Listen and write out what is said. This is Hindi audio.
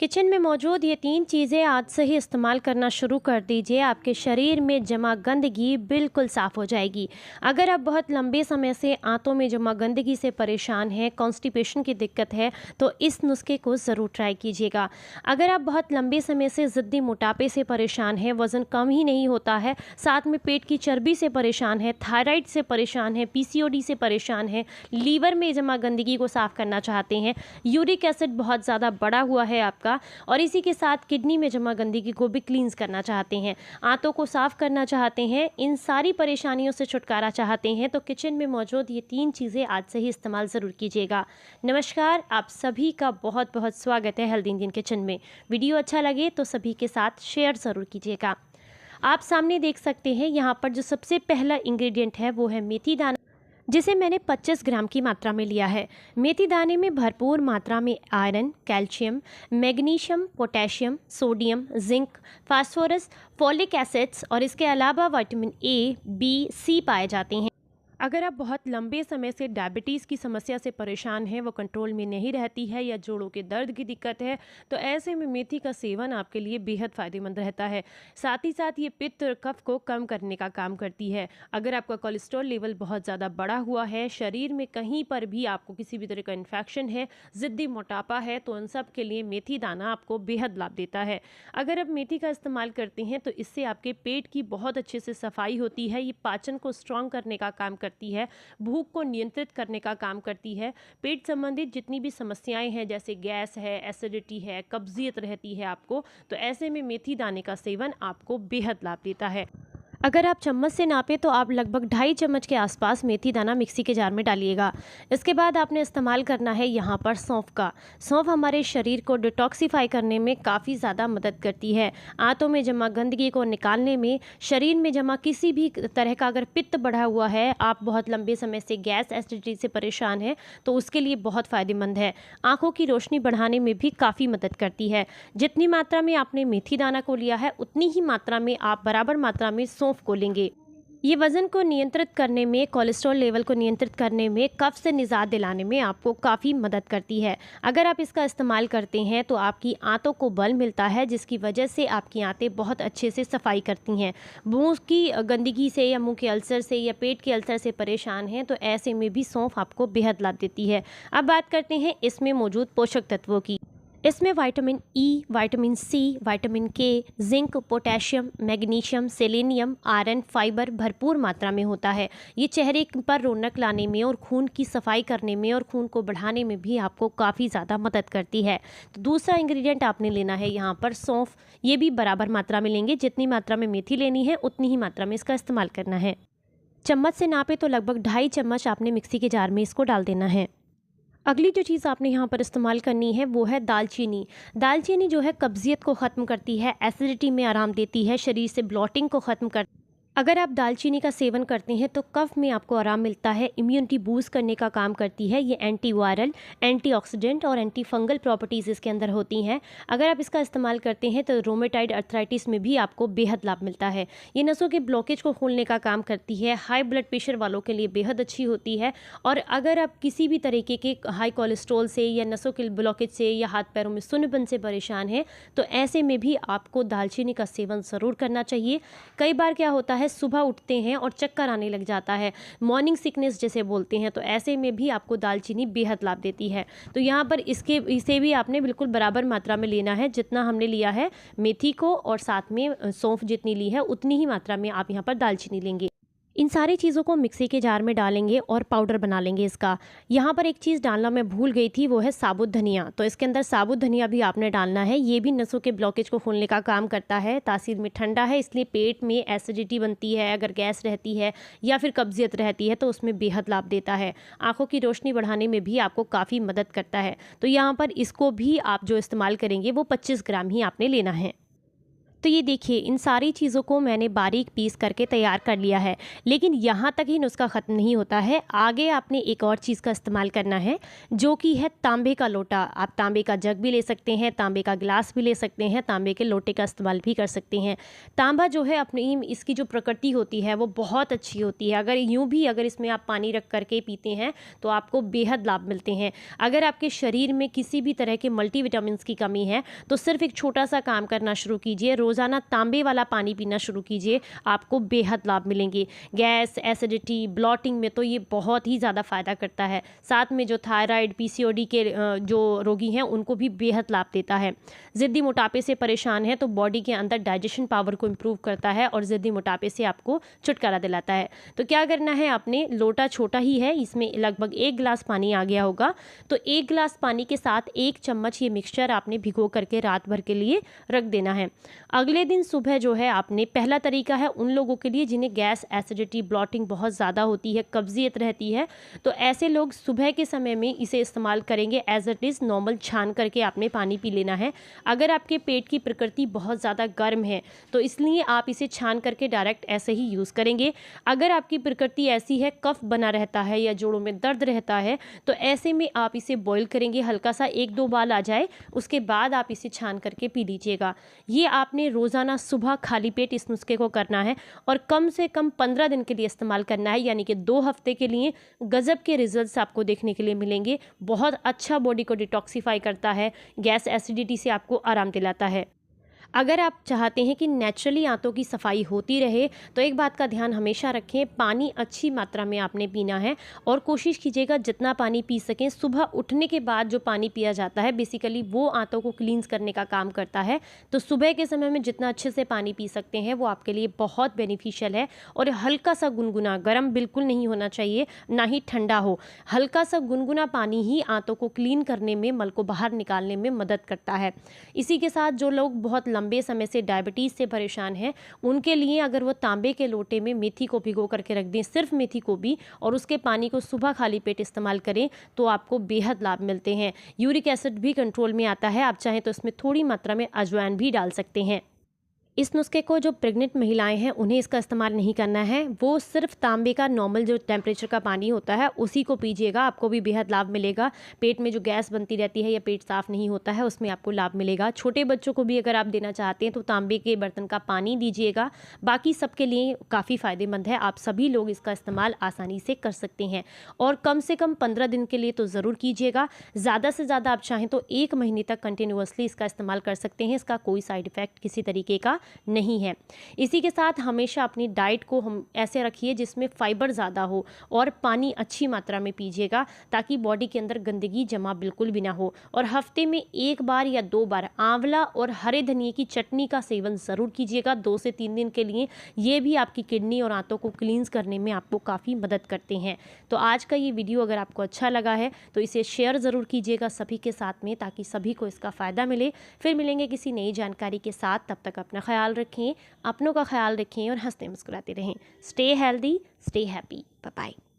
किचन में मौजूद ये 3 चीज़ें आज से ही इस्तेमाल करना शुरू कर दीजिए, आपके शरीर में जमा गंदगी बिल्कुल साफ़ हो जाएगी। अगर आप बहुत लंबे समय से आंतों में जमा गंदगी से परेशान हैं, कॉन्स्टिपेशन की दिक्कत है, तो इस नुस्खे को ज़रूर ट्राई कीजिएगा। अगर आप बहुत लंबे समय से ज़िद्दी मोटापे से परेशान हैं, वज़न कम ही नहीं होता है, साथ में पेट की चर्बी से परेशान है, थायराइड से परेशान है, पीसीओडी से परेशान है, लीवर में जमा गंदगी को साफ़ करना चाहते हैं, यूरिक एसिड बहुत ज़्यादा बढ़ा हुआ है आपका, और इसी के साथ किडनी में जमा गंदगी को भी क्लींस करना चाहते हैं, आंतों को साफ करना चाहते हैं, इन सारी परेशानियों से छुटकारा चाहते हैं, तो किचन में मौजूद ये 3 चीज़ें आज से ही इस्तेमाल ज़रूर कीजिएगा। नमस्कार, आप सभी का बहुत बहुत स्वागत है हेल्दी इंडियन किचन में। वीडियो अच्छा लगे तो सभी के साथ शेयर ज़रूर कीजिएगा। आप सामने देख सकते हैं यहाँ पर जो सबसे पहला इंग्रेडिएंट है वो है मेथी दाना, जिसे मैंने 25 ग्राम की मात्रा में लिया है। मेथी दाने में भरपूर मात्रा में iron, calcium, magnesium, potassium, sodium, zinc, phosphorus, folic acids और इसके अलावा विटामिन ए, बी, सी पाए जाते हैं। अगर आप बहुत लंबे समय से डायबिटीज़ की समस्या से परेशान हैं, वो कंट्रोल में नहीं रहती है या जोड़ों के दर्द की दिक्कत है, तो ऐसे में मेथी का सेवन आपके लिए बेहद फ़ायदेमंद रहता है। साथ ही साथ ये पित्त और कफ को कम करने का काम करती है। अगर आपका कोलेस्ट्रॉल लेवल बहुत ज़्यादा बढ़ा हुआ है, शरीर में कहीं पर भी आपको किसी भी तरह का इन्फेक्शन है, ज़िद्दी मोटापा है, तो उन सब के लिए मेथी दाना आपको बेहद लाभ देता है। अगर आप मेथी का इस्तेमाल करते हैं तो इससे आपके पेट की बहुत अच्छे से सफाई होती है। ये पाचन को स्ट्रॉन्ग करने का काम करती है, भूख को नियंत्रित करने का काम करती है। पेट संबंधित जितनी भी समस्याएं हैं, जैसे गैस है, एसिडिटी है, कब्जियत रहती है आपको, तो ऐसे में मेथी दाने का सेवन आपको बेहद लाभ देता है। अगर आप चम्मच से नापें तो आप लगभग 2.5 चम्मच के आसपास मेथी दाना मिक्सी के जार में डालिएगा। इसके बाद आपने इस्तेमाल करना है यहाँ पर सौंफ का। सौंफ हमारे शरीर को डिटॉक्सिफाई करने में काफ़ी ज़्यादा मदद करती है। आंतों में जमा गंदगी को निकालने में, शरीर में जमा किसी भी तरह का अगर पित्त बढ़ा हुआ है, आप बहुत लंबे समय से गैस एसिडिटी से परेशान हैं, तो उसके लिए बहुत फ़ायदेमंद है। आँखों की रोशनी बढ़ाने में भी काफ़ी मदद करती है। जितनी मात्रा में आपने मेथी दाना को लिया है, उतनी ही मात्रा में आप बराबर मात्रा में सौंफ को लेंगे। ये वज़न को नियंत्रित करने में, कोलेस्ट्रॉल लेवल को नियंत्रित करने में, कफ से निजात दिलाने में आपको काफ़ी मदद करती है। अगर आप इसका इस्तेमाल करते हैं तो आपकी आंतों को बल मिलता है, जिसकी वजह से आपकी आंतें बहुत अच्छे से सफाई करती हैं। मुंह की गंदगी से या मुंह के अल्सर से या पेट के अल्सर से परेशान हैं, तो ऐसे में भी सौंफ आपको बेहद लाभ देती है। अब बात करते हैं इसमें मौजूद पोषक तत्वों की। इसमें vitamin E, vitamin C, vitamin K, zinc, potassium, magnesium, selenium, iron, fibre भरपूर मात्रा में होता है। ये चेहरे पर रौनक लाने में और खून की सफाई करने में और खून को बढ़ाने में भी आपको काफ़ी ज़्यादा मदद करती है। तो दूसरा इंग्रेडिएंट आपने लेना है यहाँ पर सौंफ। ये भी बराबर मात्रा में लेंगे, जितनी मात्रा में मेथी लेनी है उतनी ही मात्रा में इसका इस्तेमाल करना है। चम्मच से नापे तो लगभग 2.5 चम्मच आपने मिक्सी के जार में इसको डाल देना है। अगली जो चीज़ आपने यहाँ पर इस्तेमाल करनी है वो है दालचीनी। दालचीनी जो है कब्जियत को ख़त्म करती है, एसिडिटी में आराम देती है, शरीर से ब्लॉटिंग को ख़त्म कर। अगर आप दालचीनी का सेवन करते हैं तो कफ में आपको आराम मिलता है, इम्यूनिटी बूस्ट करने का काम करती है। ये एंटी वायरल, एंटीऑक्सीडेंट और एंटी फंगल प्रॉपर्टीज़ इसके अंदर होती हैं। अगर आप इसका इस्तेमाल करते हैं तो रोमेटाइड अर्थराइटिस में भी आपको बेहद लाभ मिलता है। ये नसों के ब्लॉकेज को खोलने का काम करती है, हाई ब्लड प्रेशर वालों के लिए बेहद अच्छी होती है। और अगर आप किसी भी तरीके के हाई कोलेस्ट्रॉल से या नसों के ब्लॉकेज से या हाथ पैरों में सुन्नपन से परेशान हैं, तो ऐसे में भी आपको दालचीनी का सेवन ज़रूर करना चाहिए। कई बार क्या होता है, सुबह उठते हैं और चक्कर आने लग जाता है, मॉर्निंग सिकनेस जैसे बोलते हैं, तो ऐसे में भी आपको दालचीनी बेहद लाभ देती है। तो यहाँ पर इसे भी आपने बिल्कुल बराबर मात्रा में लेना है, जितना हमने लिया है मेथी को और साथ में सौंफ जितनी ली है उतनी ही मात्रा में आप यहाँ पर दालचीनी लेंगे। इन सारी चीज़ों को मिक्सी के जार में डालेंगे और पाउडर बना लेंगे इसका। यहाँ पर एक चीज़ डालना मैं भूल गई थी, वो है साबुत धनिया। तो इसके अंदर साबुत धनिया भी आपने डालना है। ये भी नसों के ब्लॉकेज को खोलने का काम करता है, तासीर में ठंडा है, इसलिए पेट में एसिडिटी बनती है, अगर गैस रहती है या फिर कब्जियत रहती है तो उसमें बेहद लाभ देता है। आँखों की रोशनी बढ़ाने में भी आपको काफ़ी मदद करता है। तो यहाँ पर इसको भी आप जो इस्तेमाल करेंगे वो 25 ग्राम ही आपने लेना है। तो ये देखिए, इन सारी चीज़ों को मैंने बारीक पीस करके तैयार कर लिया है। लेकिन यहाँ तक ही नुस्खा ख़त्म नहीं होता है। आगे आपने एक और चीज़ का इस्तेमाल करना है, जो कि है तांबे का लोटा। आप तांबे का जग भी ले सकते हैं, तांबे का गिलास भी ले सकते हैं, तांबे के लोटे का इस्तेमाल भी कर सकते हैं। तांबा जो है, अपनी इसकी जो प्रकृति होती है वो बहुत अच्छी होती है। अगर यूँ भी अगर इसमें आप पानी रख करके पीते हैं तो आपको बेहद लाभ मिलते हैं। अगर आपके शरीर में किसी भी तरह के मल्टीविटामिन्स की कमी है तो सिर्फ एक छोटा सा काम करना शुरू कीजिए, रोज़ाना तांबे वाला पानी पीना शुरू कीजिए, आपको बेहद लाभ मिलेंगे। गैस, एसिडिटी, ब्लॉटिंग में तो ये बहुत ही ज़्यादा फ़ायदा करता है। साथ में जो थायराइड, पीसीओडी के जो रोगी हैं उनको भी बेहद लाभ देता है। ज़िद्दी मोटापे से परेशान है तो बॉडी के अंदर डाइजेशन पावर को इम्प्रूव करता है और ज़िद्दी मोटापे से आपको छुटकारा दिलाता है। तो क्या करना है, आपने लोटा छोटा ही है, इसमें लगभग 1 गिलास पानी आ गया होगा, तो 1 गिलास पानी के साथ 1 चम्मच ये मिक्सचर आपने भिगो करके रात भर के लिए रख देना है। अगले दिन सुबह जो है, आपने पहला तरीका है उन लोगों के लिए जिन्हें गैस, एसिडिटी, ब्लॉटिंग बहुत ज़्यादा होती है, कब्जियत रहती है, तो ऐसे लोग सुबह के समय में इसे इस्तेमाल करेंगे। एज इट इज़ नॉर्मल छान करके आपने पानी पी लेना है। अगर आपके पेट की प्रकृति बहुत ज़्यादा गर्म है तो इसलिए आप इसे छान करके डायरेक्ट ऐसे ही यूज़ करेंगे। अगर आपकी प्रकृति ऐसी है, कफ बना रहता है या जोड़ों में दर्द रहता है, तो ऐसे में आप इसे बॉईल करेंगे, हल्का सा 1-2 बाल आ जाए, उसके बाद आप इसे छान करके पी लीजिएगा। ये आपने रोज़ाना सुबह खाली पेट इस नुस्खे को करना है और कम से कम 15 दिन के लिए इस्तेमाल करना है, यानी कि 2 हफ्ते के लिए गजब के रिजल्ट्स आपको देखने के लिए मिलेंगे। बहुत अच्छा बॉडी को डिटॉक्सिफाई करता है, गैस, एसिडिटी से आपको आराम दिलाता है। अगर आप चाहते हैं कि नेचुरली आंतों की सफाई होती रहे तो एक बात का ध्यान हमेशा रखें, पानी अच्छी मात्रा में आपने पीना है और कोशिश कीजिएगा जितना पानी पी सकें। सुबह उठने के बाद जो पानी पिया जाता है बेसिकली वो आंतों को क्लींस करने का काम करता है, तो सुबह के समय में जितना अच्छे से पानी पी सकते हैं वो आपके लिए बहुत बेनिफिशियल है। और हल्का सा गुनगुना, गर्म बिल्कुल नहीं होना चाहिए, ना ही ठंडा हो, हल्का सा गुनगुना पानी ही आंतों को क्लीन करने में, मल को बाहर निकालने में मदद करता है। इसी के साथ जो लोग बहुत लंबे समय से डायबिटीज़ से परेशान हैं, उनके लिए अगर वो तांबे के लोटे में मेथी को भिगो करके रख दें, सिर्फ मेथी को भी, और उसके पानी को सुबह खाली पेट इस्तेमाल करें तो आपको बेहद लाभ मिलते हैं। यूरिक एसिड भी कंट्रोल में आता है, आप चाहें तो इसमें थोड़ी मात्रा में अजवाइन भी डाल सकते हैं। इस नुस्खे को जो प्रेग्नेंट महिलाएं हैं उन्हें इसका इस्तेमाल नहीं करना है, वो सिर्फ तांबे का नॉर्मल जो टेम्परेचर का पानी होता है उसी को पीजिएगा, आपको भी बेहद लाभ मिलेगा। पेट में जो गैस बनती रहती है या पेट साफ नहीं होता है उसमें आपको लाभ मिलेगा। छोटे बच्चों को भी अगर आप देना चाहते हैं तो तांबे के बर्तन का पानी दीजिएगा। बाकी सबके लिए काफ़ी फ़ायदेमंद है, आप सभी लोग इसका इस्तेमाल आसानी से कर सकते हैं और कम से कम 15 दिन के लिए तो ज़रूर कीजिएगा। ज़्यादा से ज़्यादा आप चाहें तो 1 महीने तक कंटिन्यूअसली इसका इस्तेमाल कर सकते हैं, इसका कोई साइड इफ़ेक्ट किसी तरीके का नहीं है। इसी के साथ हमेशा अपनी डाइट को हम ऐसे रखिए जिसमें फाइबर ज़्यादा हो और पानी अच्छी मात्रा में पीजिएगा ताकि बॉडी के अंदर गंदगी जमा बिल्कुल भी ना हो। और हफ्ते में 1 बार या 2 बार आंवला और हरे धनिए की चटनी का सेवन ज़रूर कीजिएगा 2 से 3 दिन के लिए। ये भी आपकी किडनी और आंतों को क्लींस करने में आपको काफ़ी मदद करते हैं। तो आज का ये वीडियो अगर आपको अच्छा लगा है तो इसे शेयर ज़रूर कीजिएगा सभी के साथ में, ताकि सभी को इसका फ़ायदा मिले। फिर मिलेंगे किसी नई जानकारी के साथ, तब तक अपना ख्याल रखें, अपनों का ख्याल रखें और हंसते मुस्कुराते रहें। Stay healthy, stay happy, bye bye.